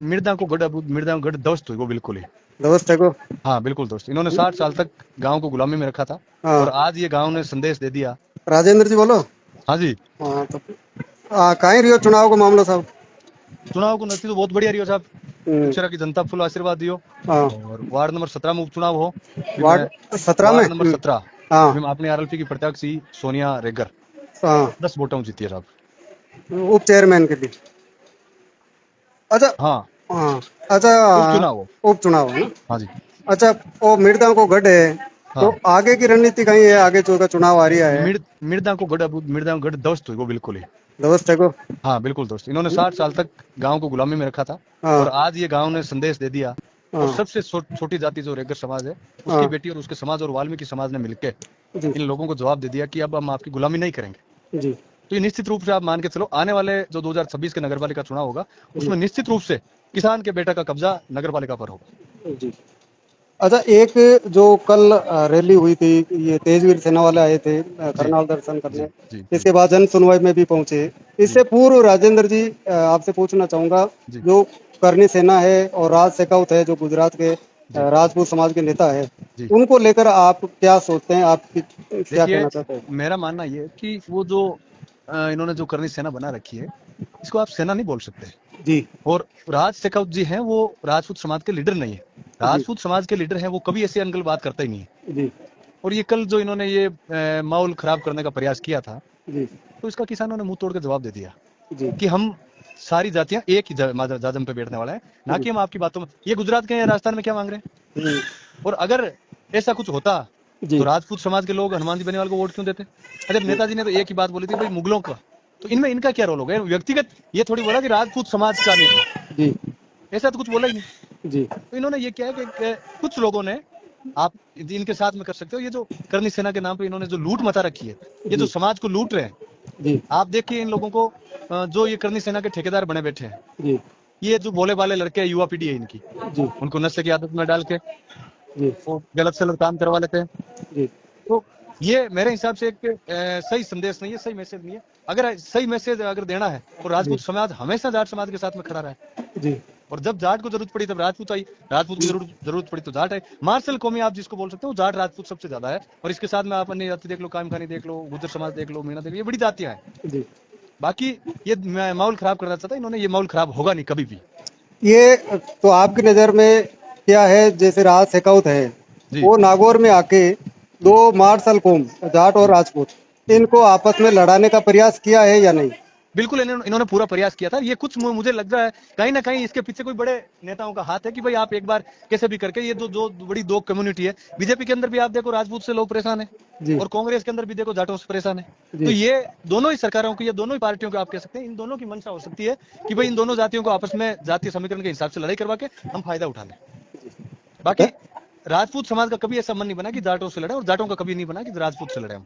मृदा को गढ़ दोस्त हुई वो बिल्कुल ही। दोस्त है को। हाँ बिल्कुल दोस्त। इन्होंने 60 साल तक गांव को गुलामी में रखा था और हाँ आज ये गांव ने संदेश दे दिया। राजेंद्र जी बोलो। हाँ जी। हाँ तो कहीं रियो चुनाव को मामला साहब। चुनाव को नतीजो बहुत बढ़िया रही साहब। हम्म, अक्षरा की जनता फुल आशीर्वाद दियो। हाँ और वार्ड नंबर 17 में उपचुनाव हो भी मैं। वार्ड 17 में। वार्ड नंबर 17 हाँ भी मैं अपनी आरएलपी की प्रत्याशी सोनिया रेगर हाँ 10 वोटों जीती है साहब। उप चेयरमैन के लिए। अच्छा। हाँ हाँ अच्छा। उपचुनाव हो। उपचुनाव है ना। हाँ जी। अच्छा वो मृदा को गढ़ है तो हाँ आगे की रणनीति कहीं है, आगे जो का चुनाव आ रही है। मृदा को गढ़ दोस्त हुई वो बिल्कुल ही। दोस्त है को। हाँ बिल्कुल दोस्त। इन्होंने 60 साल तक गांव को गुलामी में रखा था और हाँ आज ये गांव ने संदेश दे दिया। और हाँ सबसे छोटी जाति जो रेगर समाज है उसकी हाँ बेटी और उसके समाज और वाल्मीकि समाज ने मिलकर जी इन लोगों को जवाब दे दिया कि अब हम आपकी गुलामी नहीं करेंगे। जी तो ये निश्चित रूप से आप मान के चलो आने वाले जो 2026 के नगरपालिका चुनाव होगा जी उसमें निश्चित रूप से किसान के बेटा का कब्जा नगरपालिका पर होगा। जी। अच्छा एक जो कल रैली हुई थी, ये तेजवीर सेना वाले आए थे जी करनाल दर्शन जी करने। जी जी इसके बाद जन सुनवाई में भी पहुंचे। जी इससे पूर्व राजेंद्र जी आपसे पूछना चाहूंगा, जी जो करनी सेना है और राज शेखावत है जो गुजरात के जी राजपूत समाज के नेता है, जी। उनको लेकर आप क्या सोचते हैं, आप क्या देखिए कहना चाहते हैं? मेरा मानना ये है कि वो जो इन्होंने जो करनी सेना बना रखी है इसको आप सेना नहीं बोल सकते। जी और राज शेखावत जी हैं वो राजपूत समाज के लीडर नहीं है। जी राजपूत समाज के लीडर हैं वो कभी ऐसी अनगल बात करता ही नहीं है। जी और ये कल जो इन्होंने ये माहौल खराब करने का प्रयास किया था जी तो इसका किसानों ने मुंह तोड़ के जवाब दे दिया जी कि हम सारी जातियां एक ही जाजम पे बैठने वाला है ना जी कि हम आपकी बातों में ये गुजरात के हैं, राजस्थान में क्या मांग रहे हैं। जी और अगर ऐसा कुछ होता तो जी राजपूत समाज के लोग हनुमान जी बेनीवाल को वोट क्यों देते। अच्छा नेताजी ने तो एक ही बात बोली थी भाई मुगलों का तो इनमें इनका क्या रोल होगा व्यक्तिगत। ये थोड़ी बोला कि राजपूत समाज का नेता जी ऐसा तो कुछ बोला ही नहीं। जी तो इन्होंने ये किया है कि कुछ लोगों ने आप इनके साथ में कर सकते हो ये जो करनी सेना के नाम पे इन्होंने जो लूट मचा रखी है ये जो जी समाज को लूट रहे हैं। जी आप देखिए इन लोगों को जो ये करनी सेना के ठेकेदार बने बैठे हैं जी ये जो भोले भाले लड़के युवा पीढ़ी है इनकी जी उनको नशे की आदत में डाल के जी वो गलत सलत काम करवा लेते हैं। जी तो ये मेरे हिसाब से एक सही संदेश नहीं है, सही मैसेज नहीं है। अगर सही मैसेज अगर देना है तो जी राजपूत समाज हमेशा जाट समाज के साथ में खड़ा रहा है। जी और जब जाट को जरूरत पड़ी तब राजपूत आई, राजपूत को जरूरत पड़ी तो जाट आई। मार्शल कौमी आप जिसको बोल सकते हो जाट राजपूत सबसे ज्यादा है। और इसके साथ में आप अन्य जाति देख लो, कायम खानी देख लो, गुर्जर समाज देख लो, मीणा देख लो, ये बड़ी जातियां हैं। जी। बाकी ये माहौल खराब करना चाहता है इन्होंने, ये माहौल खराब होगा नहीं कभी भी। ये तो आपकी नज़र में क्या है, जैसे राज शेखावत है जी वो नागौर में आके जी दो मार्शल कौम जाट और जी राजपूत जी। इनको आपस में लड़ाने का प्रयास किया है या नहीं? बिल्कुल इन्होंने पूरा प्रयास किया था। ये कुछ मुझे लग रहा है कहीं ना कहीं इसके पीछे कोई बड़े नेताओं का हाथ है कि भाई आप एक बार कैसे भी करके ये जो बड़ी दो कम्युनिटी है। बीजेपी के अंदर भी आप देखो राजपूत से लोग परेशान है जी और कांग्रेस के अंदर भी देखो जाटों से परेशान है। तो जी ये दोनों ही सरकारों की, ये दोनों ही पार्टियों को आप कह सकते हैं इन दोनों की मंशा हो सकती है कि भाई इन दोनों जातियों को आपस में जातीय समीकरण के हिसाब से लड़ाई करवा के हम फायदा उठा लें। बाकी राजपूत समाज का कभी ऐसा मन नहीं बना कि जाटों से लड़े और जाटों का कभी नहीं बना कि राजपूत से लड़े हम।